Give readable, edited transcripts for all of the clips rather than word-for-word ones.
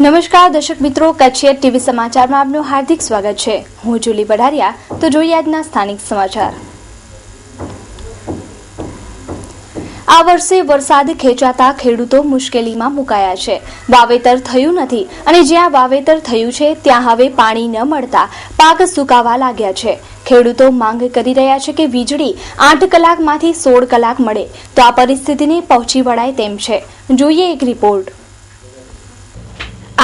નમસ્કાર દર્શક મિત્રો, કચ્છ ટીવી સમાચારમાં આપનું હાર્દિક સ્વાગત છે। હું જુલી બઢારિયા। તો જોઈએ આજના સ્થાનિક સમાચાર। આ વર્ષે વરસાદ ખેંચાતા ખેડૂતો મુશ્કેલીમાં મુકાયા છે। વાવેતર થયું નથી અને જ્યાં વાવેતર થયું છે ત્યાં હવે પાણી ન મળતા પાક સુકાવા લાગ્યા છે। ખેડૂતો માંગ કરી રહ્યા છે કે વીજળી 8 કલાકમાંથી 16 કલાક મળે તો આ પરિસ્થિતિને પહોંચી વળાય તેમ છે। જોઈએ એક રિપોર્ટ।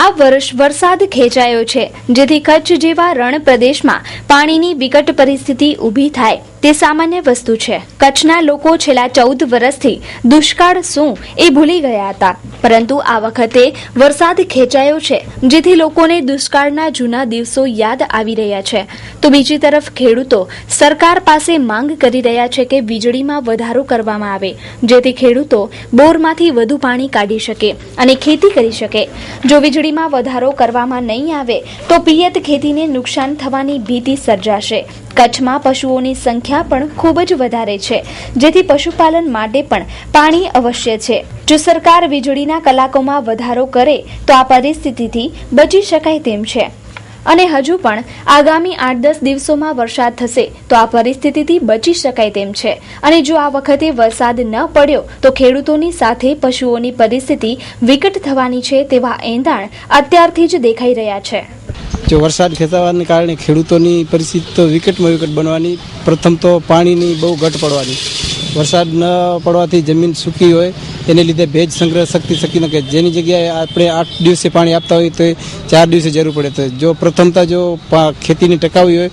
આ વર્ષ વરસાદ ખેંચાયો છે, જેથી કચ્છ જેવા રણ પ્રદેશમાં પાણીની વિકટ પરિસ્થિતિ ઊભી થાય તે સામાન્ય વસ્તુ છે। કચ્છના લોકો છેલ્લા 14 વર્ષથી દુષ્કાળ શું એ ભૂલી ગયા હતા, પરંતુ આ વખતે વરસાદ ખેંચાયો છે, જેથી લોકોને દુષ્કાળના જૂના દિવસો યાદ આવી રહ્યા છે। તો બીજી તરફ ખેડૂતો સરકાર પાસે માંગ કરી રહ્યા છે કે વીજળીમાં વધારો કરવામાં આવે, જેથી ખેડૂતો બોરમાંથી વધુ પાણી કાઢી શકે અને ખેતી કરી શકે। જો વીજળીમાં વધારો કરવામાં નહીં આવે તો પિયત ખેતીને નુકસાન થવાની ભીતિ સર્જાશે। કચ્છમાં પશુઓની સંખ્યા પણ ખૂબ જ વધારે છે, જેથી પશુપાલન માટે પણ પાણી અવશ્ય છે। જો સરકાર વીજળીના કલાકોમાં વધારો કરે તો આ પરિસ્થિતિથી બચી શકાય તેમ છે અને હજુ પણ આગામી 8-10 દિવસોમાં વરસાદ થશે તો આ પરિસ્થિતિથી બચી શકાય તેમ છે। અને જો આ વખતે વરસાદ ન પડ્યો તો ખેડૂતોની સાથે પશુઓની પરિસ્થિતિ વિકટ થવાની છે તેવા એંધાણ અત્યારથી જ દેખાઈ રહ્યા છે। जो वरसाद खेंचावाने कारणे खेडूतोनी परिस्थिति तो विकटमां विकट बनवानी। प्रथम तो पाणीनी बहु घट पड़वानी। वरसाद न पड़वाथी जमीन सूकी होय एने लीधे भेज संग्रह शक्ति शकी नके, जेनी जग्याए आपणे 8 दिवसे पाणी आपता होय तो 4 दिवसे जरूर पड़े। तो जो प्रथमता जो खेतीने टकावी होय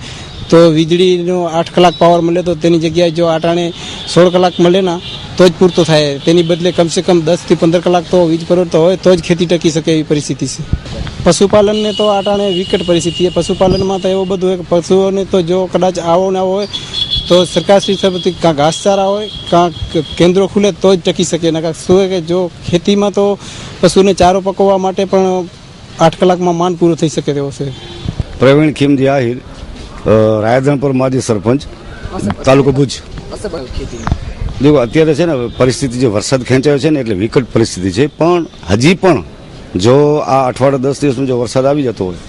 तो वीजळीनो 8 कलाक पावर मळे तो तेनी जग्याए जो आटाणे 16 कलाक मळे ना तो ज पूरतो थाय। तेनी बदले कम से कम 10 થી 15 कलाक तो वीज पुरवठो होय तो ज खेती टकी शके एवी परिस्थिति छे। पशुपालन ने तो आटाणे विकट परिस्थिति है। पशुपालन में तो एवं बधुं पशुओं ने तो जो कदाच आवो ना होय तो सरकार श्री तरफथी का घासचारा होय का केन्द्रों खुले तो ज टकी शके। नका शुं है कि जो खेती में तो पशु ने चारो पकववा माटे पण 8 कलाक में मान पूरो थई शके तेवो छे। प्रवीण खीमजी आहिर, रायधनपुर माजी सरपंच, तालुको भुज। देखो अत्यारे छे ने परिस्थिति जो वरसाद खेंचायो छे ने એટલે વિકટ પરિસ્થિતિ છે, પણ હજી પણ જો આ અઠવાડિયા 10 દિવસમાં જો વરસાદ આવી જતો હોય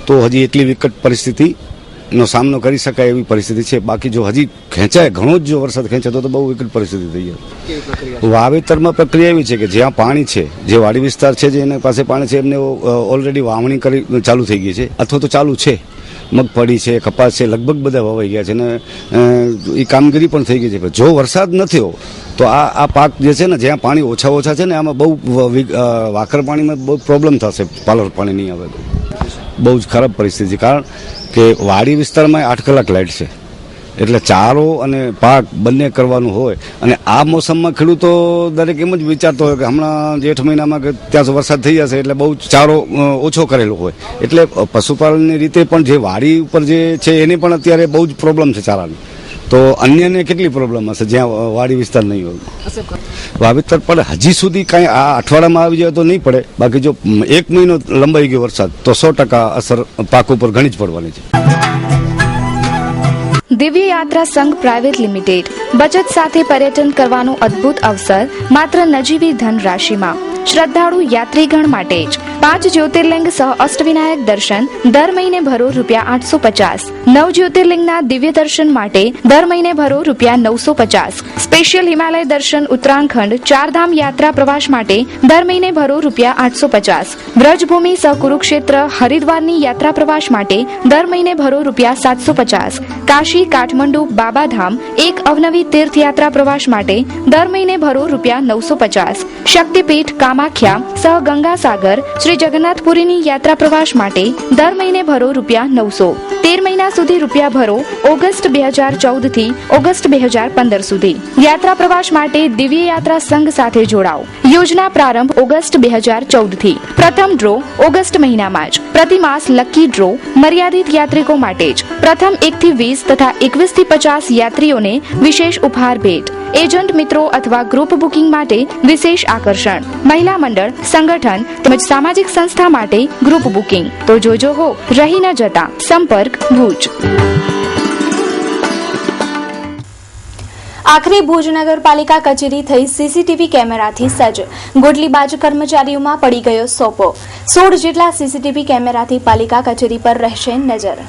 તો હજી એટલી વિકટ પરિસ્થિતિનો સામનો કરી શકાય એવી પરિસ્થિતિ છે। બાકી જો હજી ખેંચાય ઘણો જ જો વરસાદ ખેંચાતો તો બહુ વિકટ પરિસ્થિતિ થઈ જાય। વાવેતરમાં પ્રક્રિયા એવી છે કે જ્યાં પાણી છે, જે વાડી વિસ્તાર છે, જે એના પાસે પાણી છે, એમને ઓલરેડી વાવણી કરી ચાલુ થઈ ગઈ છે અથવા તો ચાલુ છે। મગફળી છે, કપાસ છે, લગભગ બધા વવાઈ ગયા છે ને એ કામગીરી પણ થઈ ગઈ છે। જો વરસાદ ન થયો તો આ પાક જે છે ને જ્યાં પાણી ઓછા છે ને આમાં બહુ વાકર પાણીમાં બહુ પ્રોબ્લેમ થશે। પાલર પાણી નહીં આવે તો બહુ જ ખરાબ પરિસ્થિતિ, કારણ કે વાડી વિસ્તારમાં 8 કલાક લાઇટ છે, એટલે ચારો અને પાક બંને કરવાનું હોય અને આ મોસમમાં ખેડૂતો દરેક એમ જ વિચારતો હોય કે હમણાં જેઠ મહિનામાં કે ત્યાં વરસાદ થઈ જશે એટલે બહુ ચારો ઓછો કરેલો હોય, એટલે પશુપાલનની રીતે પણ જે વાડી ઉપર જે છે એને પણ અત્યારે બહુ જ પ્રોબ્લેમ છે ચારાની। તો અન્યને કેટલી પ્રોબ્લેમ હશે જ્યાં વાડી વિસ્તાર નહીં હોય। વાવેતર પણ હજી સુધી કાંઈ આ અઠવાડિયામાં આવી જાય તો નહીં પડે, બાકી જો 1 મહિનો લંબાઈ ગયો વરસાદ તો 100% અસર પાક ઉપર ઘણી જ પડવાની છે। દિવ્ય યાત્રા સંઘ પ્રાઇવેટ લિમિટેડ બચત સાથે પર્યટન કરવાનો અદ્ભુત અવસર માત્ર નજીવી ધન રાશિમાં। શ્રદ્ધાળુ યાત્રીગણ માટે જ 5 જ્યોતિર્લિંગ સહ અષ્ટવિનાયક દર્શન દર મહિને ભરો ₹850। 9 જ્યોતિર્લિંગના દિવ્ય દર્શન માટે દર મહિને ભરો ₹950। સ્પેશિયલ હિમાલય દર્શન ઉત્તરાખંડ 4 ધામ યાત્રા પ્રવાસ માટે દર મહિને ભરો ₹850। વ્રજભૂમિ સહ કુરુક્ષેત્ર હરિદ્વારની યાત્રા પ્રવાસ માટે દર મહિને ભરો ₹750। કાશી કાઠમંડુ બાબાધામ એક અવનવી તીર્થયાત્રા પ્રવાસ માટે દર મહિને ભરો ₹950। શક્તિપીઠ કામાખ્યા સહ ગંગાસાગર શ્રી જગન્નાથપુરીની યાત્રા પ્રવાસ માટે દર મહિને ભરો ₹900। 13 મહિના સુધી રૂપિયા ભરો ઓગસ્ટ 2014 થી ઓગસ્ટ 2015 સુધી। યાત્રા પ્રવાસ માટે દિવ્ય યાત્રા સંઘ સાથે જોડાઓ। યોજના પ્રારંભ ઓગસ્ટ 2014 થી। પ્રથમ ડ્રો ઓગસ્ટ મહિનામાં જ। પ્રતિમાસ લકી ડ્રો મર્યાદિત યાત્રિકો માટે જ। પ્રથમ 1 થી 20 તથા 21 થી 50 યાત્રીઓને વિશેષ ઉપહાર ભેટ। એજન્ટ મિત્રો અથવા ગ્રુપ બુકિંગ માટે વિશેષ આકર્ષણ। મહિલા મંડળ, સંગઠન તેમજ સામાજિક સંસ્થા માટે ગ્રુપ બુકિંગ। તો જોજો હો, રહી ન જતા। સંપર્ક ભુજ। આખરે ભુજ નગરપાલિકા કચેરી થઈ સીસીટીવી કેમેરાથી સજ્જ. ગોટલીબાજ કર્મચારીઓમાં પડી ગયો સોપો. 16 જેટલા સીસીટીવી કેમેરાથી પાલિકા કચેરી પર રહેશે નજર.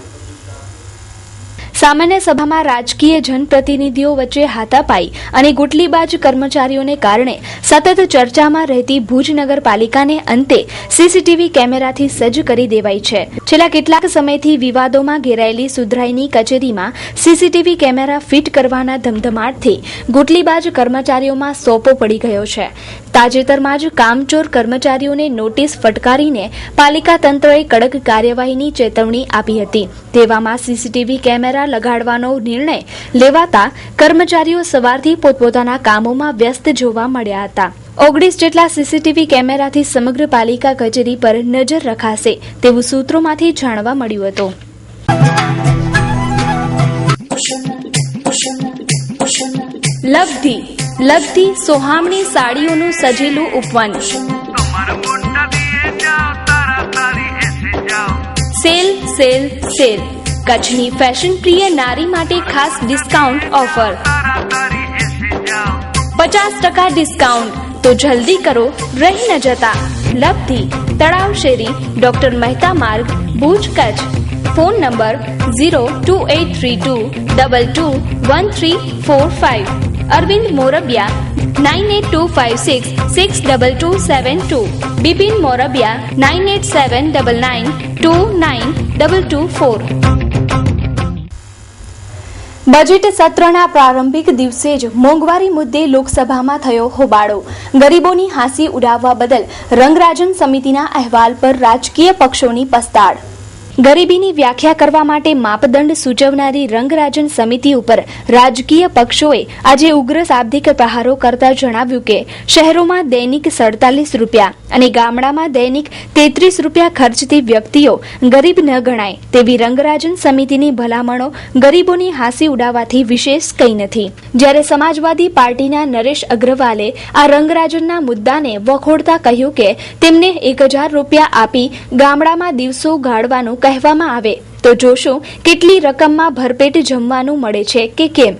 સામાન્ય સભામાં રાજકીય જનપ્રતિનિધિઓ વચ્ચે હાથાપાઈ અને ગોટલીબાજ કર્મચારીઓને કારણે સતત ચર્ચામાં રહેતી ભુજ નગરપાલિકાને અંતે સીસીટીવી કેમેરાથી સજ્જ કરી દેવાઈ છે. છેલ્લા કેટલાક સમયથી વિવાદોમાં ઘેરાયેલી સુધરાઈની કચેરીમાં સીસીટીવી કેમેરા ફિટ કરવાના ધમધમાટથી ગોટલીબાજ કર્મચારીઓમાં સોપો પડી ગયો છે. તાજેતરમાં જ કામચોર કર્મચારીઓને નોટિસ ફટકારીને પાલિકા તંત્રએ કડક કાર્યવાહીની ચેતવણી આપી હતી. તેવામાં સીસીટીવી કેમેરા લગાડવાનો નિર્ણય લેવાતા કર્મચારીઓ સવારથી પોતપોતાના કામોમાં વ્યસ્ત જોવા મળ્યા હતા. 19 જેટલા સીસીટીવી કેમેરાથી સમગ્ર પાલિકા કચેરી પર નજર રખાશે તેવું સૂત્રોમાંથી જાણવા મળ્યું હતું. લબ્ધી સોહામણી સાડીઓનું સજેલું ઉપવન. સેલ કચ્છની ફેશન પ્રિય નારી માટે ખાસ ડિસ્કાઉન્ટ ઓફર. 50% ડિસ્કાઉન્ટ. તો જલ્દી કરો, રહી ન જતા. લબ્ધી, તળાવ શેરી, ડોક્ટર મહેતા માર્ગ, Bhuj, Kutch. Phone number 02832221345. Arvind Morbiya 9825662272. Bipin Morbiya 9879929224. Budget સત્રના પ્રારંભિક દિવસે જ મોંઘવારી મુદ્દે લોકસભામાં થયો હોબાળો. ગરીબોની હાંસી ઉડાવવા બદલ રંગરાજન સમિતિના અહેવાલ પર રાજકીય પક્ષોની પસ્તાળ. ગરીબીની વ્યાખ્યા કરવા માટે માપદંડ સૂચવનારી રંગરાજન સમિતિ ઉપર રાજકીય પક્ષોએ આજે ઉગ્ર શાબ્દિક પ્રહારો કરતા જણાવ્યું કે શહેરોમાં દૈનિક 47 રૂપિયા અને ગામડામાં દૈનિક 33 રૂપિયા ખર્ચતી વ્યક્તિઓ ગરીબ ન ગણાય તેવી રંગરાજન સમિતિની ભલામણો ગરીબોની હાંસી ઉડાવવાથી વિશેષ કંઈ નથી. જ્યારે સમાજવાદી પાર્ટીના નરેશ અગ્રવાલે આ રંગરાજનના મુદ્દાને વખોડતા કહ્યું કે તેમને 1000 રૂપિયા આપી ગામડામાં દિવસો ગાળવાનું કહેવામાં આવે તો જોશું કેટલી રકમમાં ભરપેટ જમવાનું મળે છે કે કેમ.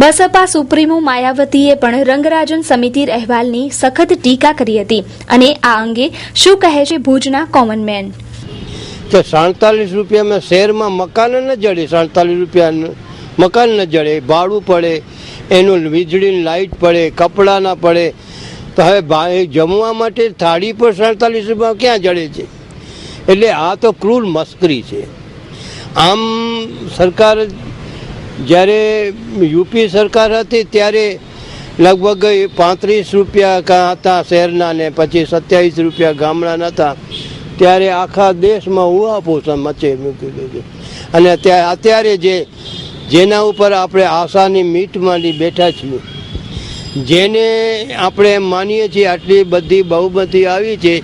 બસપા સુપ્રીમો માયાવતીએ પણ રંગરાજન સમિતિ અહેવાલની સખત ટીકા કરી હતી અને આ અંગે શું કહે છે ભુજના કોમન મેન. 47 રૂપિયામાં શહેરમાં મકાન ન જડે. 47 રૂપિયા મકાન ન જડે, ભાડું પડે, એનું વીજળીની લાઇટ પડે, કપડાં ના પડે. તો હવે જમવા માટે થાળી પર 47 રૂપિયા ક્યાં જડે છે? એટલે આ તો ક્રૂર મસ્કરી છે. આમ સરકાર જ્યારે યુપી સરકાર હતી ત્યારે લગભગ 35 રૂપિયા હતા શહેરના ને પછી 27 રૂપિયા ગામડાના હતા. ત્યારે આખા દેશમાં ઉહાપોહ મચે મૂકી દીધું. અને અત્યારે જેના ઉપર આપણે આશાની મીટ માંડી બેઠા છીએ, જેને આપણે માનીએ છીએ આટલી બધી બહુમતી આવી છે,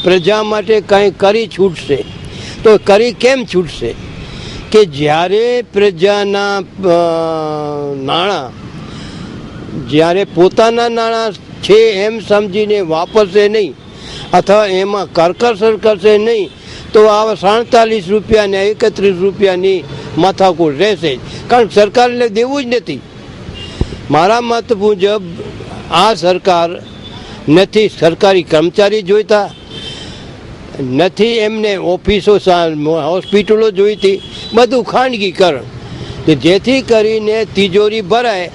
પ્રજા માટે કંઈ કરી છૂટશે. તો કરી કેમ છૂટશે કે જ્યારે પ્રજાના નાણાં, જ્યારે પોતાના નાણાં છે એમ સમજીને વાપરશે નહીં અથવા એમાં કરકસર કરશે નહીં તો આ 47 રૂપિયા ને 31 રૂપિયાની માથાકૂટ રહેશે. કારણ કે સરકારને દેવું જ નથી. મારા મત મુજબ આ સરકાર નથી સરકારી કર્મચારી જોઈતા, નથી એમને ઓફિસો હોસ્પિટલો જોઈતી, બધું ખાનગીકરણ કે જેથી કરીને તિજોરી ભરાય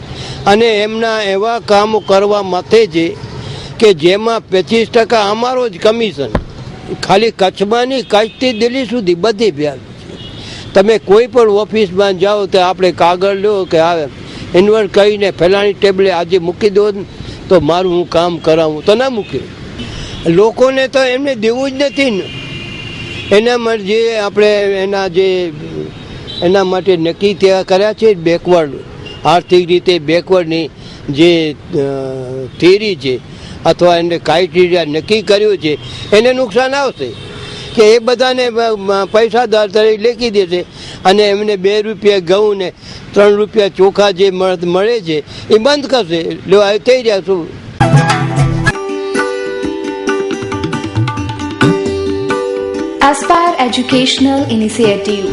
અને એમના એવા કામો કરવા માથે છે કે જેમાં 25% અમારો જ કમિશન. ખાલી કચ્છમાં નહીં, કચ્છથી દિલ્હી સુધી બધી વ્યાજ છે. તમે કોઈ પણ ઓફિસમાં જાઓ તો આપણે કાગળ લો કે આવે ઇન્વર્ટ કરીને ફલાણી ટેબલે આજે મૂકી દો તો મારું હું કામ કરાવું તો ના મૂકે. લોકોને તો એમને દેવું જ નથી ને. એના માટે જે આપણે એના માટે નક્કી કર્યા છે બેકવર્ડ, આર્થિક રીતે બેકવર્ડની જે થિયરી છે અથવા એને ક્રાઇટેરિયા નક્કી કર્યું છે એને નુકસાન આવશે કે એ બધાને પૈસાદાર તરીકે લેખી દેશે અને એમને 2 રૂપિયા ઘઉં ને 3 રૂપિયા ચોખા જે મળે છે એ બંધ કરશે. લો થઈ રહ્યા શું. Aspire Educational Initiative.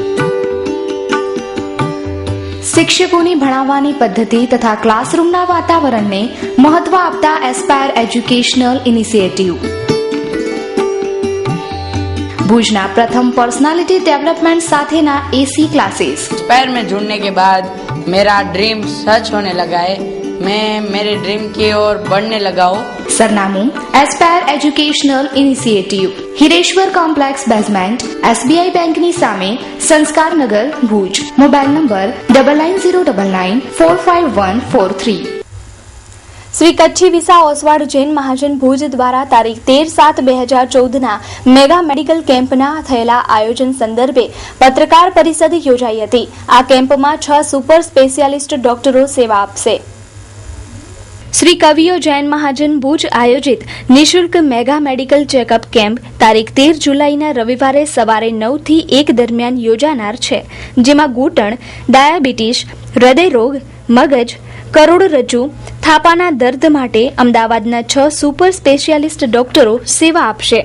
શિક્ષકોની ભણાવવાની પદ્ધતિ તથા ક્લાસરૂમના વાતાવરણને મહત્વ આપતા એસ્પાયર એજ્યુકેશનલ ઇનિશિયેટિવ. भुजना प्रथम पर्सनालिटी डेवलपमेंट साथेना एसी क्लासेस. एस्पायर में जुड़ने के बाद मेरा ड्रीम सच होने लगा है. मैं मेरे ड्रीम की ओर बढ़ने लगा हूँ. सरनामू Aspire educational initiative, Hireshwar complex basement, SBI bank ની સામે, સંસ્કાર નગર, ભુજ. Mobile number 9909945143. શ્રી કચ્છી વિસા ઓસવાડ જૈન મહાજન ભુજ દ્વારા તારીખ 13/7/2014 મેગા મેડિકલ કેમ્પના થયેલા આયોજન સંદર્ભે પત્રકાર પરિષદ યોજાઈ હતી. આ કેમ્પમાં 6 સુપર સ્પેશિયાલિસ્ટ ડોક્ટરો સેવા આપશે. શ્રી કવિઓ જૈન મહાજન ભુજ આયોજિત નિઃશુલ્ક મેગા મેડિકલ ચેકઅપ કેમ્પ તારીખ 13 જુલાઈના રવિવારે સવારે 9 થી 1 દરમિયાન યોજાનાર છે, જેમાં ઘૂંટણ, ડાયાબિટીસ, હૃદયરોગ, મગજ, કરોડરજ્જુ, થાપાના દર્દ માટે અમદાવાદના 6 સુપર સ્પેશિયાલિસ્ટ ડોક્ટરો સેવા આપશે.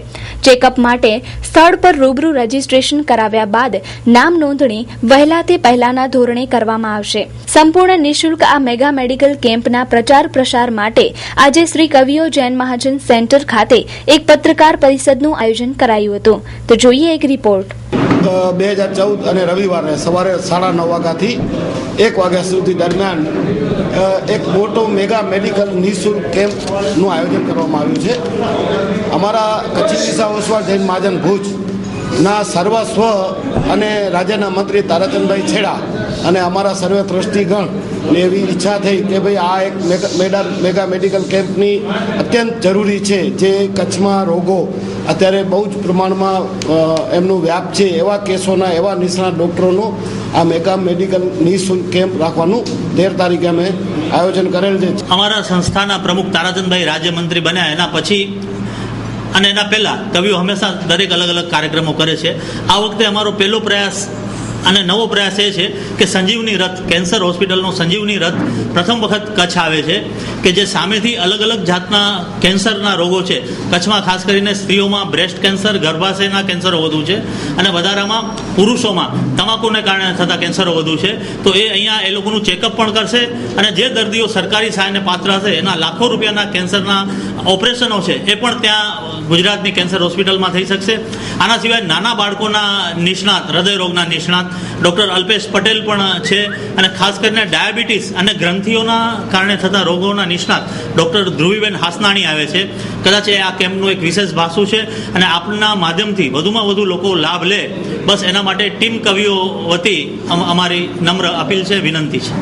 ચેકઅપ માટે સ્થળ પર રૂબરૂ રજીસ્ટ્રેશન કરાવ્યા બાદ નામ નોંધણી વહેલા તે પહેલાના ધોરણે કરવામાં આવશે. સંપૂર્ણ નિઃશુલ્ક આ મેગા મેડિકલ કેમ્પના પ્રચાર પ્રસાર માટે આજે શ્રી કવિઓ જૈન મહાજન સેન્ટર ખાતે એક પત્રકાર પરિષદનું આયોજન કરાયું હતું. તો જોઈએ એક રિપોર્ટ. 2014 અને રવિવારે સવારે 9:30 વાગ્યાથી 1 વાગ્યા સુધી દરમિયાન એક મોટો મેગા મેડિકલ નિઃશુલ્ક કેમ્પનું આયોજન કરવામાં આવ્યું છે. અમારા કચ્છી વિસા ઓસવાડ જૈન મહાજન ભુજના સર્વસ્વ અને રાજ્યના મંત્રી તારાચંદભાઈ છેડા અને અમારા સર્વે ટ્રસ્ટીગણને એવી ઈચ્છા થઈ કે ભાઈ આ એક મેગા મેડિકલ કેમ્પની અત્યંત જરૂરી છે. જે કચ્છમાં રોગો અત્યારે બહુ જ પ્રમાણમાં એમનું વ્યાપ છે, એવા કેસોના એવા નિષ્ણાત ડૉક્ટરોનું આ મેગા મેડિકલ નિઃશુલ્ક કેમ્પ રાખવાનું 13 તારીખે અમે આયોજન કરેલ છે. અમારા સંસ્થાના પ્રમુખ તારાચંદભાઈ રાજ્યમંત્રી બન્યા એના પછી અને એના પહેલાં કવિઓ હંમેશા દરેક અલગ અલગ કાર્યક્રમો કરે છે. આ વખતે અમારો પહેલો પ્રયાસ અને નવો પ્રયાસ એ છે કે સંજીવની રથ, કેન્સર હોસ્પિટલનો સંજીવની રથ પ્રથમ વખત કચ્છ આવે છે કે જે સામેથી અલગ અલગ જાતના કેન્સરના રોગો છે. કચ્છમાં ખાસ કરીને સ્ત્રીઓમાં બ્રેસ્ટ કેન્સર, ગર્ભાશયના કેન્સરો વધુ છે અને વધારામાં પુરુષોમાં તમાકુને કારણે થતા કેન્સરો વધુ છે. તો એ અહીંયા એ લોકોનું ચેકઅપ પણ કરશે અને જે દર્દીઓ સરકારી સહાયને પાત્ર હશે એના લાખો રૂપિયાના કેન્સરના ઓપરેશનો છે એ પણ ત્યાં ગુજરાતની કેન્સર હોસ્પિટલમાં થઈ શકશે. આના સિવાય નાના બાળકોના નિષ્ણાત, હૃદયરોગના નિષ્ણાત ડૉક્ટર અલ્પેશ પટેલ પણ છે અને ખાસ કરીને ડાયાબિટીસ અને ગ્રંથિઓના કારણે થતા રોગોના નિષ્ણાત ડૉક્ટર ધ્રુવીબેન હાસનાણી આવે છે. કદાચ એ આ કેમ્પનું એક વિશેષ ભાસુ છે અને આપના માધ્યમથી વધુમાં વધુ લોકો લાભ લે, બસ એના માટે ટીમ કવિઓ વતી અમારી નમ્ર અપીલ છે, વિનંતી છે.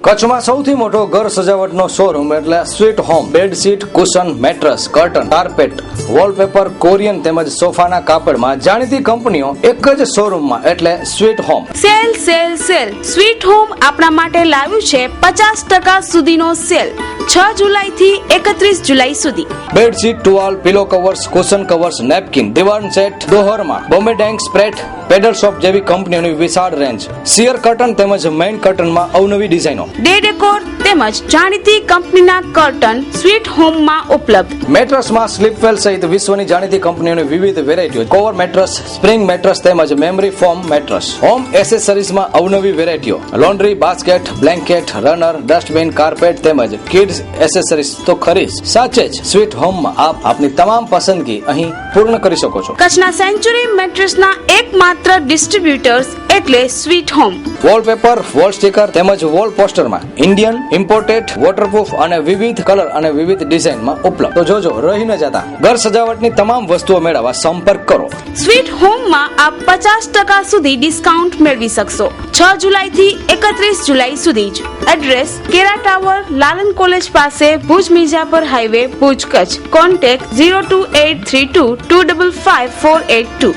કચ્છમાં સૌથી મોટો ઘર સજાવટનો શોરૂમ એટલે sweet home. Bedsheet, cushion, mattress, curtain, carpet, wallpaper, Korean તેમજ સોફાના કાપડમાં જાણીતી કંપનીઓ એક જ શોરૂમમાં એટલે sweet home. Sale sale sale sweet home આપણા માટે લાવ્યું છે 50% સુધીનો સેલ 6 જુલાઈ થી 31 જુલાઈ સુધી. Bedsheet, towel, pillow covers, cushion covers, napkin, દિવાન સેટ, દોહરમાં બોમ્બે ડેંગ, સ્પ્રેટ, પેડલ શોપ જેવી કંપનીઓની વિશાળ રેન્જ. સિયર કર્ટન તેમજ મેઇન કર્ટનમાં અવનવી ડિઝાઇનો. ડે ડેકોર તેમજ જાણીતી કંપનીના કર્ટન સ્વીટ હોમમાં ઉપલબ્ધ. મેટ્રેસમાં સ્લીપવેલ સહિત વિશ્વની જાણીતી કંપનીઓની વિવિધ વેરાયટીઓ. કવર મેટ્રેસ, સ્પ્રિંગ મેટ્રેસ તેમજ મેમરી ફોમ મેટ્રેસ. હોમ એસેસરીઝમાં અવનવી વેરાયટીઓ. Laundry, basket, blanket, runner, dustbin, carpet તેમજ કિડ્સ એસેસરીઝ તો ખરી જ. સાચે જ સ્વીટ હોમમાં આપ આપની તમામ પસંદગી અહીં પૂર્ણ કરી શકો છો. કચ્છના સેન્ચુરી મેટ્રેસના એકમાત્ર ડિસ્ટ્રીબ્યુટર્સ એટલે sweet home. Wallpaper, wall sticker તેમજ વોલ પોસ્ટરમાં ઇન્ડિયન, ઇમ્પોર્ટેડ, વોટરપ્રૂફ અને વિવિધ કલર અને વિવિધ ડિઝાઇનમાં ઉપલબ્ધ. તો જોજો રહી ન જતા. ઘર સજાવટની તમામ વસ્તુઓ મેળવવા સંપર્ક કરો. સ્વીટ હોમમાં આપ 50% સુધી ડિસ્કાઉન્ટ મેળવી શકશો 6 જુલાઈ થી 31 જુલાઈ સુધી જ. એડ્રેસ કેરા ટાવર, લાલન કોલેજ પાસે, ભુજ મિર્જાપર હાઈવે, ભુજ, કચ્છ. કોન્ટેક્ટ 02832255482.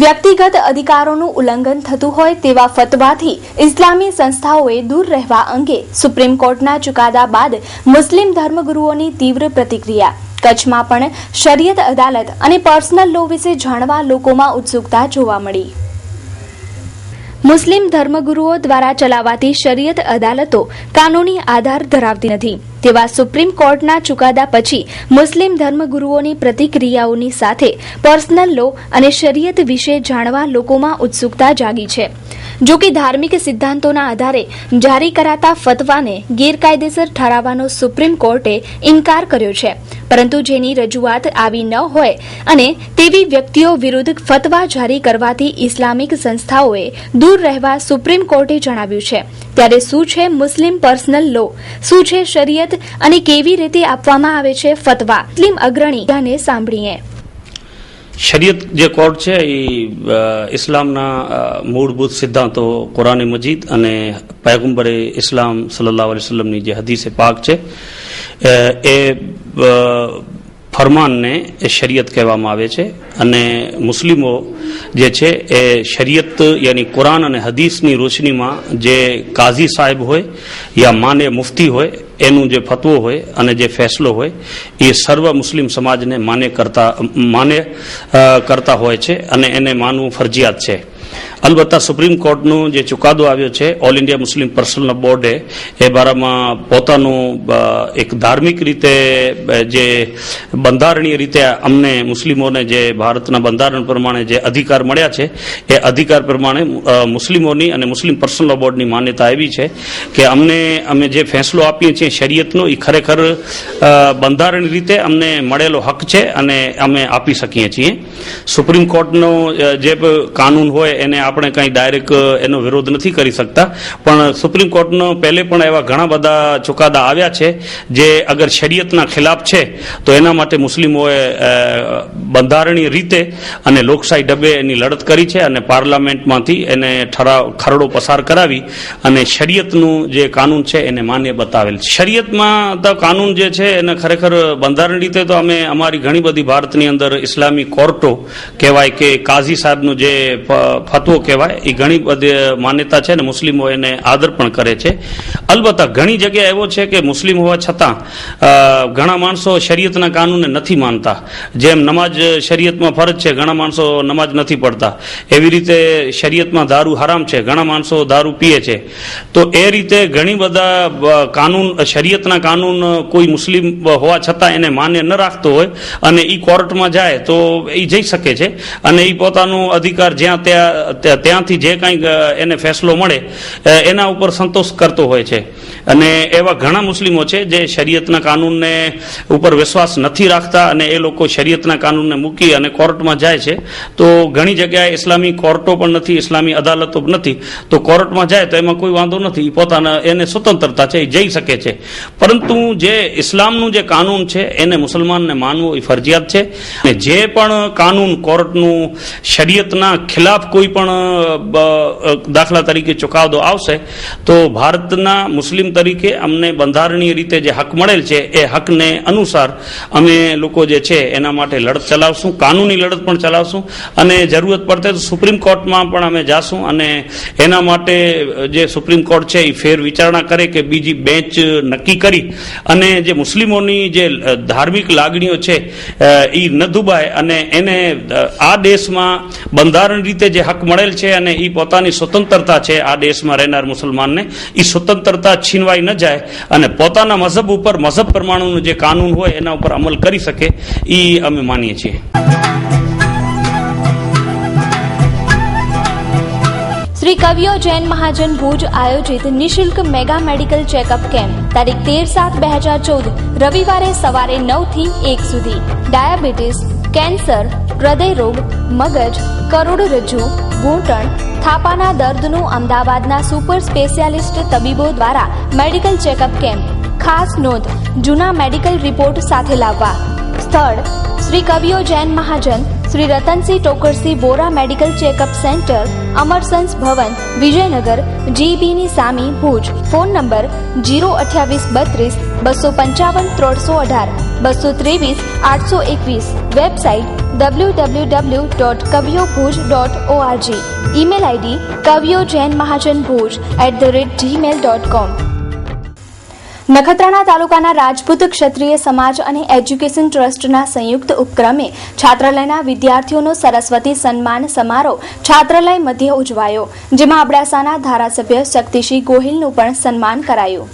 વ્યક્તિગત અધિકારોનું ઉલ્લંઘન થતું હોય તેવા ફતવાથી ઇસ્લામી સંસ્થાઓએ દૂર રહેવા અંગે સુપ્રીમ કોર્ટના ચુકાદા બાદ મુસ્લિમ ધર્મગુરુઓની તીવ્ર પ્રતિક્રિયા. કચ્છમાં પણ શરિયત અદાલત અને પર્સનલ લો વિશે જાણવા લોકોમાં ઉત્સુકતા જોવા મળી. મુસ્લિમ ધર્મગુરુઓ દ્વારા ચલાવાતી શરિયત અદાલતો કાનૂની આધાર ધરાવતી નથી. તેવા સુપ્રીમ કોર્ટના ચુકાદા પછી મુસ્લિમ ધર્મગુરુઓની પ્રતિક્રિયાઓની સાથે પર્સનલ લો અને શરિયત વિશે જાણવા લોકોમાં ઉત્સુકતા જાગી છે. જો કે ધાર્મિક સિદ્ધાંતોના આધારે જારી કરાતા ફતવાને ગેરકાયદેસર ઠરાવવાનો સુપ્રીમ કોર્ટે ઇનકાર કર્યો છે, પરંતુ જેની રજૂઆત આવી ન હોય અને તેવી વ્યક્તિઓ વિરુદ્ધ ફતવા જારી કરવાથી ઇસ્લામિક સંસ્થાઓએ દૂર રહેવા સુપ્રીમ કોર્ટે જણાવ્યું છે. ત્યારે શું છે મુસ્લિમ પર્સનલ લો, શું છે શરિયત અને કેવી રીતે આપવામાં આવે છે ફતવા? મુસ્લિમ અગ્રણી સાંભળીએ. શરિયત જે કોર્ટ છે એ ઇસ્લામના મૂળભૂત સિદ્ધાંતો કુરાન મજીદ અને પયગંબરે ઇસ્લામ સલ્લલ્લાહુ અલૈહિ વસલ્લમની જે હદીસે પાક છે એ ફરમાનને શરિયત કહેવામાં આવે છે. અને મુસ્લિમો જે છે એ શરિયત યાની કુરાન અને હદીસની રોશનીમાં જે કાઝી સાહેબ હોય યા માને મુફ્તી હોય એનું જે ફતવો હોય અને જે ફેસલો હોય એ સર્વ મુસ્લિમ સમાજને માન્ય કરતા હોય છે અને એને માનવું ફરજિયાત છે. અલબત્ત સુપ્રીમ કોર્ટનો જે ચુકાદો આવ્યો છે ઓલ ઇન્ડિયા મુસ્લિમ પર્સનલ બોર્ડે એ બારામાં પોતાનું એક ધાર્મિક રીતે જે બંધારણીય રીતે અમને મુસ્લિમોને જે ભારતના બંધારણ પ્રમાણે જે અધિકાર મળ્યા છે એ અધિકાર પ્રમાણે મુસ્લિમોની અને મુસ્લિમ પર્સનલ બોર્ડની માન્યતા એવી છે કે અમે જે ફેંસલો આપીએ છીએ શરિયતનો એ ખરેખર બંધારણીય રીતે અમને મળેલો હક છે અને અમે આપી શકીએ છીએ. સુપ્રીમ કોર્ટનો જે કાનૂન હોય એને આપણે કંઈ ડાયરેક્ટ એનો વિરોધ નથી કરી શકતા, પણ સુપ્રીમ કોર્ટનો પહેલે પણ એવા ઘણા બધા ચુકાદા આવ્યા છે જે અગર શરિયતના ખિલાફ છે તો એના માટે મુસ્લિમોએ બંધારણીય રીતે અને લોકશાહી ઢબે એની લડત કરી છે અને પાર્લામેન્ટમાંથી એને ખરડો પસાર કરાવી અને શરિયતનું જે કાનૂન છે એને માન્ય બતાવેલ છે. શરિયતમાં તો કાનૂન જે છે એને ખરેખર બંધારણ રીતે તો અમે અમારી ઘણી બધી ભારતની અંદર ઇસ્લામી કોર્ટો કહેવાય કે કાઝી સાહેબનું જે ફતવો કહેવાય એ ઘણી બધી માન્યતા છે ને મુસ્લિમો એને આદર પણ કરે છે. અલબત્ત ઘણી જગ્યા એવો છે કે મુસ્લિમ હોવા છતાં ઘણા માણસો શરિયતના કાનૂનને નથી માનતા. જેમ નમાજ શરિયતમાં ફરજ છે, ઘણા માણસો નમાજ નથી પડતા. એવી રીતે શરિયતમાં દારૂ હરામ છે, ઘણા માણસો દારૂ પીએ છે. તો એ રીતે ઘણી બધા કાનૂન શરિયતના કાનૂન કોઈ મુસ્લિમ હોવા છતાં એને માન્ય ન રાખતો હોય અને એ કોર્ટમાં જાય તો એ જઈ શકે છે અને એ પોતાનો અધિકાર ત્યાંથી જે કંઈ એને ફેસલો મળે એના ઉપર સંતોષ કરતો હોય છે. અને એવા ઘણા મુસ્લિમો છે જે શરિયતના કાનૂનને ઉપર વિશ્વાસ નથી રાખતા અને એ લોકો શરિયતના કાનૂનને મૂકી અને કોર્ટમાં જાય છે. તો ઘણી જગ્યાએ ઇસ્લામી કોર્ટો પણ નથી, ઇસ્લામી અદાલતો પણ નથી, તો કોર્ટમાં જાય તો એમાં કોઈ વાંધો નથી, પોતાના એને સ્વતંત્રતા છે, એ જઈ શકે છે. પરંતુ જે ઇસ્લામનું જે કાનૂન છે એને મુસલમાનને માનવું એ ફરજિયાત છે. અને જે પણ કાનૂન કોર્ટનું શરિયતના ખિલાફ કોઈ પણ દાખલા તરીકે ચુકાદો આવશે તો ભારતના મુસ્લિમ તરીકે અમને બંધારણીય રીતે જે હક મળેલ છે એ હકને અનુસાર અમે લોકો જે છે એના માટે લડત ચલાવશું, કાનૂની લડત પણ ચલાવશું અને જરૂરત પડશે તો સુપ્રીમ કોર્ટમાં પણ અમે જાશું અને એના માટે જે સુપ્રીમ કોર્ટ છે એ ફેર વિચારણા કરે કે બીજી બેન્ચ નક્કી કરી અને જે મુસ્લિમોની જે ધાર્મિક લાગણીઓ છે એ ન દુભાય અને એને આ દેશમાં બંધારણ રીતે જે હક મળેલ છે અને એ પોતાની સ્વતંત્રતા છે આ દેશમાં રહેનાર મુસલમાનને એ સ્વતંત્રતા છીનવાઈ ન જાય અને પોતાના મઝહબ ઉપર મઝહબ પ્રમાણેનું જે કાનૂન હોય એના ઉપર અમલ કરી શકે એ અમે માનીએ છીએ. શ્રી કવિઓ જૈન મહાજન ભુજ આયોજિત નિઃશુલ્ક મેગા મેડિકલ ચેકઅપ કેમ્પ તારીખ 13/7/2014 રવિવારે સવારે 9 થી 1 સુધી. ડાયાબિટીસ, કેન્સર, હૃદયરોગ, મગજ, કરોડરજ્જુ, ઘૂંટણ, થાપાના દર્દનું અમદાવાદના સુપર સ્પેશિયાલિસ્ટ તબીબો દ્વારા મેડિકલ ચેકઅપ કેમ્પ. ખાસ નોંધ: જૂના મેડિકલ રિપોર્ટ સાથે લાવવા. સ્થળ: Shri Kavio Jain Mahajan, Shri Ratansinh Tokarsi Bora medical checkup centre, Amarsons Bhavan, Vijaynagar, જીબીની સામી, Bhuj. Phone number 02832 255 318 223 821. Website www.kaviobhuj.org. Email ID kaviojainmahajanbhuj@gmail.com. Nakhatrana તાલુકાના રાજપૂત ક્ષત્રિય સમાજ અને એજ્યુકેશન ટ્રસ્ટના સંયુક્ત ઉપક્રમે છાત્રાલયના વિદ્યાર્થીઓનો સરસ્વતી સન્માન સમારોહ છાત્રાલય મધ્યે ઉજવાયો, જેમાં અબડાસાના ધારાસભ્ય શક્તિસિંહ ગોહિલનું પણ સન્માન કરાયું.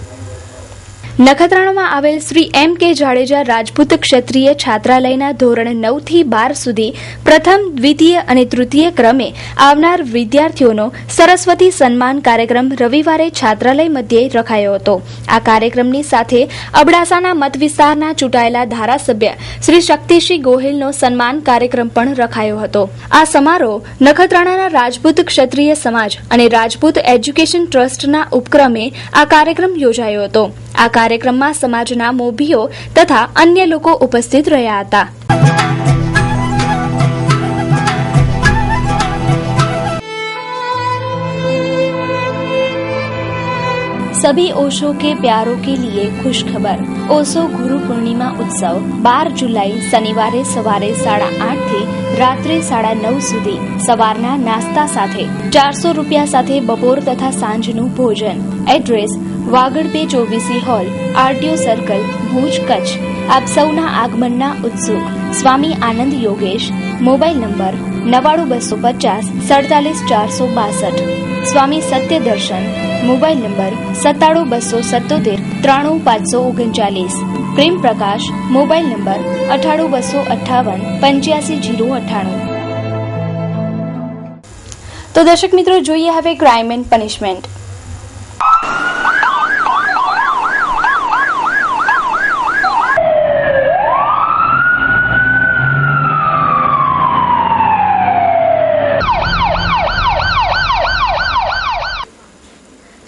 નખત્રાણામાં આવેલ શ્રી એમ કે જાડેજા રાજપૂત ક્ષત્રિય છાત્રાલયના ધોરણ 9 થી 12 સુધી પ્રથમ, દ્વિતીય અને તૃતીય ક્રમે આવનાર વિદ્યાર્થીઓનો સરસ્વતી સન્માન કાર્યક્રમ રવિવારે છાત્રાલય મધ્યે રખાયો હતો. આ કાર્યક્રમની સાથે અબડાસાના મત વિસ્તારના ચૂંટાયેલા ધારાસભ્ય શ્રી શક્તિસિંહ ગોહિલનો સન્માન કાર્યક્રમ પણ રખાયો હતો. આ સમારોહ નખત્રાણાના રાજપૂત ક્ષત્રિય સમાજ અને રાજપૂત એજ્યુકેશન ટ્રસ્ટના ઉપક્રમે આ કાર્યક્રમ યોજાયો હતો. આ કાર્યક્રમમાં સમાજના મોભીઓ તથા અન્ય લોકો ઉપસ્થિત રહ્યા હતા. सभी ओशो के प्यारों के लिए खुशखबर. ओशो गुरु पूर्णिमा उत्सव 12 जुलाई शनिवारे सवारे 8:30 થી રાત્રે 9:30 સુધી સવારના નાસ્તા સાથે 400 રૂપિયા સાથે બપોર તથા સાંજનું ભોજન. એડ્રેસ વાગડ પે 24 hall, RTO circle, Bhuj, Kutch. આપ સૌના આગમનના ઉત્સુક. Swami Anand Yogesh. Mobile number 99250 47462. Swami Satya Darshan. Mobile number 97277 93539. Prem Prakash. Mobile number 98258 8508. તો દર્શક મિત્રો, જોઈએ હવે ક્રાઇમ એન્ડ પનિશમેન્ટ.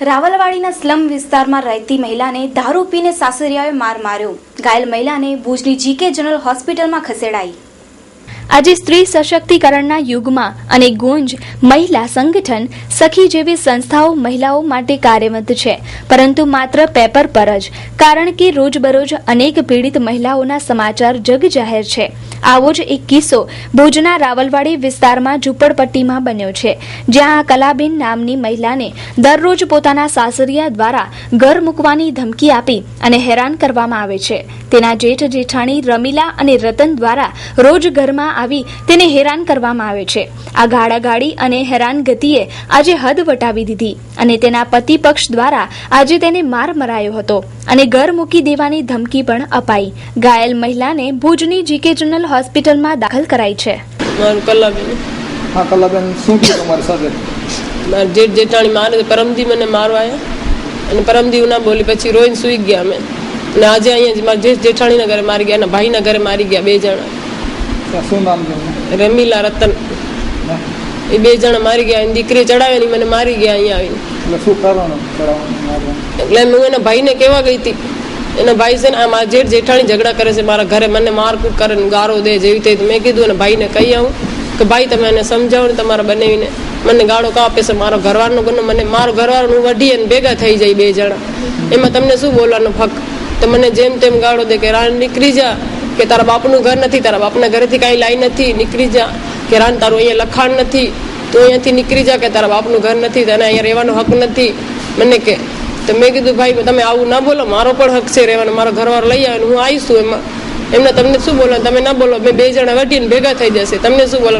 રાવલવાડીના સ્લમ વિસ્તારમાં રહેતી મહિલાને દારૂ પીને સાસરિયાએ માર માર્યો. ઘાયલ મહિલાને ભુજની જીકે જનરલ હોસ્પિટલમાં ખસેડાઈ. આજે સ્ત્રી સશક્તિકરણના યુગમાં અને ગુંજ મહિલા સંગઠન સખી જેવી સંસ્થાઓ મહિલાઓ માટે કાર્યરત છે, પરંતુ માત્ર પેપર પર જ. કારણ કે રોજબરોજ અનેક પીડિત મહિલાઓના સમાચાર જગજાહેર છે. આવો જ એક કિસ્સો ભુજના રાવલવાડી વિસ્તારમાં ઝૂંપડપટ્ટીમાં બન્યો છે, જ્યાં કલાબેન નામની મહિલાને દરરોજ પોતાના સાસરિયા દ્વારા ઘર મૂકવાની ધમકી આપી અને હેરાન કરવામાં આવે છે. તેના જેઠ જેઠાણી રમીલા અને રતન દ્વારા રોજ ઘરમાં આવી તેને હેરાન કરવામાં આવે છે. આ ગાળાગાળી અને હેરાનગતિએ આજે હદ વટાવી દીધી અને તેના પતિ પક્ષ દ્વારા આજે તેને માર મરાયો હતો અને ઘર મૂકી દેવાની ધમકી પણ અપાઈ. ઘાયલ મહિલાને ભુજની જીકે જનરલ હોસ્પિટલમાં દાખલ કરાઈ છે. મારું કલાબેન. હા કલાબેન, શું થયું તમારી સાથે? મારા જેઠ જેઠાણી મારે પરમદી મને મારવા આવ્યા અને પરમદી ના બોલી, પછી રોઈને સુઈ ગયા અમે. અને આજે અહીંયા મારા જેઠ જેઠાણીના ઘરે મારી ગયા અને ભાઈના ઘરે મારી ગયા 2 જણા. શું નામ છે? રમીલા, રતન. એ 2 જણા મારી ગયા. એની દીકરી ચડાવે મને મારી ગયા અહીંયા આવીને. શું કરવાનું ચડાવવાનું? એટલે હું એના ભાઈને કહેવા ગઈ હતી. એના ભાઈ છે ને આ મારા જેઠ જેઠાણી ઝઘડા કરે છે મારા ઘરે, મને મારકૂટ કરે ને ગારો દે જેવી થઈ. મેં કીધું અને ભાઈને કહી આવું કે ભાઈ તમે એને સમજાવો ને તમારા બનાવીને. મને ગાળો કાપે છે. મારો ઘરવાળનો ગુનો, મને મારો ઘરવાળાનું વઢી અને ભેગા થઈ જાય 2 જણા. એમાં તમને શું બોલવાનો હક? તો મને જેમ તેમ ગાળો દે કે રાણ નીકળી જા, કે તારા બાપનું ઘર નથી, તારા બાપના ઘરેથી કાંઈ લાઈ નથી, નીકળી જા. કે રાણ તારું અહીંયા લખાણ નથી, તું અહીંયાથી નીકળી જા, કે તારા બાપનું ઘર નથી, તને અહીંયા રહેવાનો હક નથી. મને કે તો મેં કીધું ભાઈ તમે આવું ના બોલો, મારો પણ હક છે રહેવાનો. મારો ઘરવાળો લઈ આવે હું આવીશું એમાં. એમને તમને શું બોલો? તમે ના બોલો. મેં 2 જણા વટીને ભેગા થઈ જશે, તમને શું બોલો?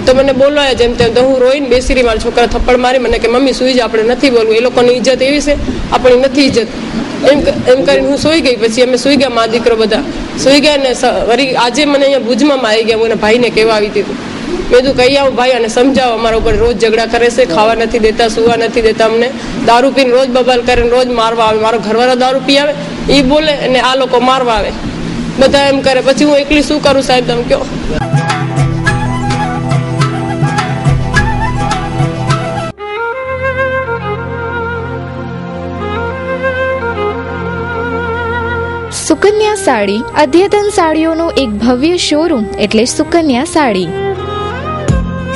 તો મને બોલવાય જેમ તેમ. તો હું રોઈને બેસી રહી. મારા છોકરા થપ્પડ મારી મને કે મમ્મી સુઈ જા, આપણે નથી બોલવું. એ લોકોની ઇજ્જત એવી છે, આપણી નથી ઇજ્જત. એમ કરીને હું સુઈ ગઈ. પછી અમે સુઈ ગયા, મા દીકરો બધા સુઈ ગયા. ને વળી આજે મને અહીંયા ભુજમાં મારી ગયા. હું એના ભાઈને કહેવા આવી હતી. મેં કીધું કહી આવું ભાઈ અને સમજાવો, અમારા ઉપર રોજ ઝઘડા કરે છે, ખાવા નથી દેતા, સુવા નથી દેતા, અમને દારૂ પીને રોજ બબાલ કરે, રોજ મારવા આવે. મારો ઘરવાળો દારૂ પી આવે, એ બોલે અને આ લોકો મારવા આવે, બધા એમ કરે. પછી હું એકલી શું કરું સાહેબ, તમે કહો. સુકન્યા સાડી અદ્યતન સાડીઓનો એક ભવ્ય શોરૂમ એટલે Sukanya sari.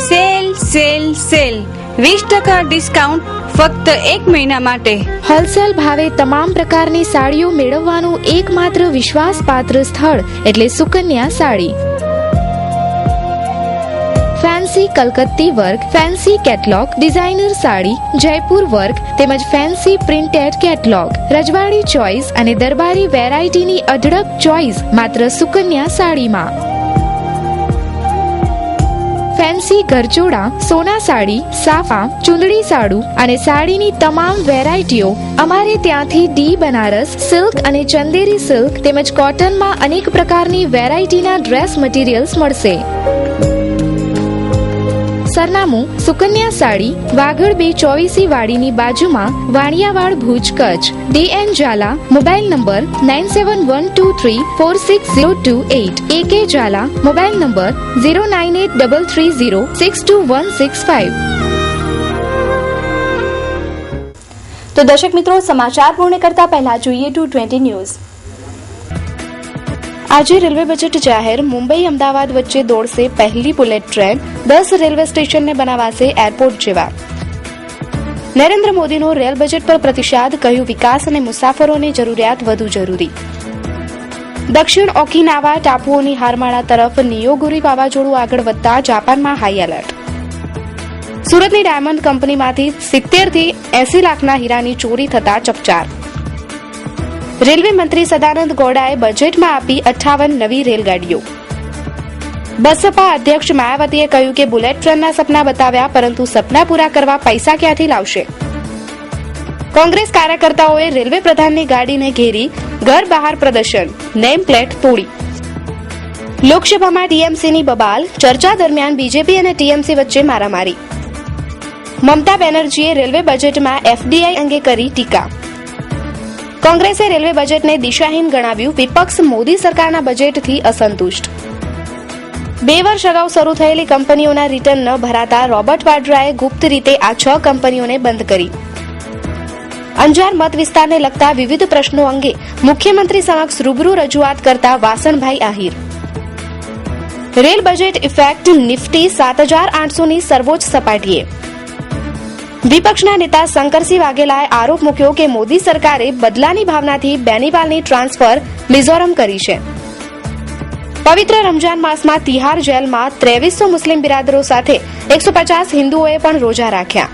Sale sale sale 20% discount ફક્ત 1 મહિના માટે. હોલસેલ ભાવે તમામ પ્રકારની સાડીઓ મેળવવાનું એકમાત્ર વિશ્વાસપાત્ર સ્થળ એટલે સુકન્યા સાડી. ફેન્સી કલકત્તી work, fancy catalogue, designer sari, Jaipur work તેમજ ફેન્સી પ્રિન્ટેડ કેટલોગ, રજવાડી ચોઇસ અને દરબારી વેરાયટીની અઢળક ચોઇસ માત્ર સુકન્યા સાડીમાં. ફેન્સી ઘરચોળા, સોના સાડી, સાફા, ચુંદડી સાડુ અને સાડીની તમામ વેરાયટીઓ અમારે ત્યાંથી ડી બનારસ સિલ્ક અને ચંદેરી સિલ્ક તેમજ કોટનમાં અનેક પ્રકારની વેરાયટીના ડ્રેસ મટીરિયલ્સ મળશે. સરનામું સુકન્યા સાડી, વાગડ 224 વાડીની બાજુમાં, Vaniyawad, Bhuj, Kutch. DN Jhala, mobile number 9712346028. AK Jhala, mobile number 09833062165. તો દર્શક મિત્રો, સમાચાર પૂર્ણ કરતા પહેલા જોઈએ 220 ન્યૂઝ. આજે રેલવે બજેટ જાહેર. મુંબઈ અમદાવાદ વચ્ચે દોડશે પહેલી બુલેટ ટ્રેન. 10 રેલવે સ્ટેશનને બનાવાશે એરપોર્ટ જેવા. નરેન્દ્ર મોદીનો રેલ બજેટ પર પ્રતિસાદ, કહ્યું વિકાસ અને મુસાફરોની જરૂરિયાત વધુ જરૂરી. દક્ષિણ ઓકિનાવા ટાપુઓની હારમાળા તરફ નિયોગુરી વાવાઝોડું આગળ વધતા જાપાનમાં હાઈ એલર્ટ. સુરતની ડાયમંડ કંપનીમાંથી 70 થી 80 લાખના હીરાની ચોરી થતા ચકચાર. રેલવે મંત્રી સદાનંદ ગૌડાએ બજેટમાં આપી 58 નવી રેલગાડીઓ. બસપા અધ્યક્ષ માયાવતીએ કહ્યું કે બુલેટ ટ્રેનના સપના બતાવ્યા, પરંતુ સપના પૂરા કરવા પૈસા ક્યાંથી લાવશે. કોંગ્રેસ કાર્યકર્તાઓએ રેલવે પ્રધાનની ગાડીને ઘેરી, ઘર બહાર પ્રદર્શન, નેમ પ્લેટ તોડી. લોકસભામાં ટીએમસીની બબાલ, ચર્ચા દરમિયાન બીજેપી અને ટીએમસી વચ્ચે મારામારી. મમતા બેનર્જીએ રેલવે બજેટમાં FDI અંગે કરી ટીકા. કોંગ્રેસે રેલવે બજેટને દિશાહીન ગણાવ્યું. વિપક્ષ મોદી સરકારના બજેટથી અસંતુષ્ટ. 2 વર્ષ અગાઉ શરૂ થયેલી કંપનીઓના રિટર્ન ન ભરાતા રોબર્ટ વાડ્રાએ ગુપ્ત રીતે આ 6 કંપનીઓને બંધ કરી. અંજાર મત વિસ્તારને લગતા વિવિધ પ્રશ્નો અંગે મુખ્યમંત્રી સમક્ષ રૂબરૂ રજૂઆત કરતા વાસણભાઈ Ahir. Rail budget effect, Nifty 7800ની સર્વોચ્ચ સપાટીએ. વિપક્ષના નેતા શંકરસિંહ વાઘેલાએ આરોપ મૂક્યો કે મોદી સરકારે બદલાની ભાવનાથી બેનીવાલની ટ્રાન્સફર મિઝોરમ કરી છે. પવિત્ર રમજાન માસમાં તિહાર જેલમાં 2300 મુસ્લિમ બિરાદરો સાથે 150 હિન્દુઓએ પણ રોજા રાખ્યા.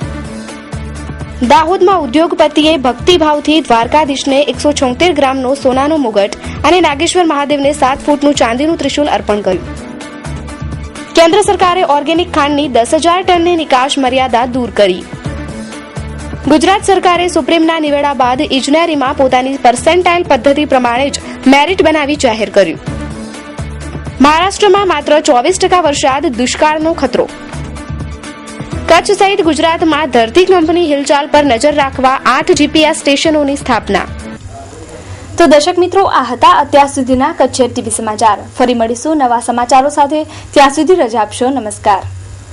દાહોદમાં ઉદ્યોગપતિએ ભક્તિભાવથી દ્વારકાધીશને 176 ગ્રામનો સોનાનો મુગટ અને નાગેશ્વર મહાદેવને 7 ફૂટનું ચાંદીનું ત્રિશુલ અર્પણ કર્યું. કેન્દ્ર સરકારે ઓર્ગેનિક ખાંડની 10,000 ટનની નિકાસ મર્યાદા દૂર કરી. ગુજરાત સરકારે સુપ્રીમના નિવેડા બાદ ઇજનેરીમાં પોતાની પર્સેન્ટાઇલ પદ્ધતિ પ્રમાણે જ મેરિટ બનાવી જાહેર કર્યું. મહારાષ્ટ્રમાં માત્ર 24% વરસાદ, દુષ્કાળનો ખતરો. કચ્છ સહિત ગુજરાતમાં ધરતી કંપની હિલચાલ પર નજર રાખવા 8 GPS સ્ટેશનોની સ્થાપના. તો દર્શક મિત્રો, આ હતા અત્યાર સુધીના કચ્છ ટીવી સમાચાર. ફરી મળીશું નવા સમાચારો સાથે. ત્યાં સુધી રજા આપશો. નમસ્કાર.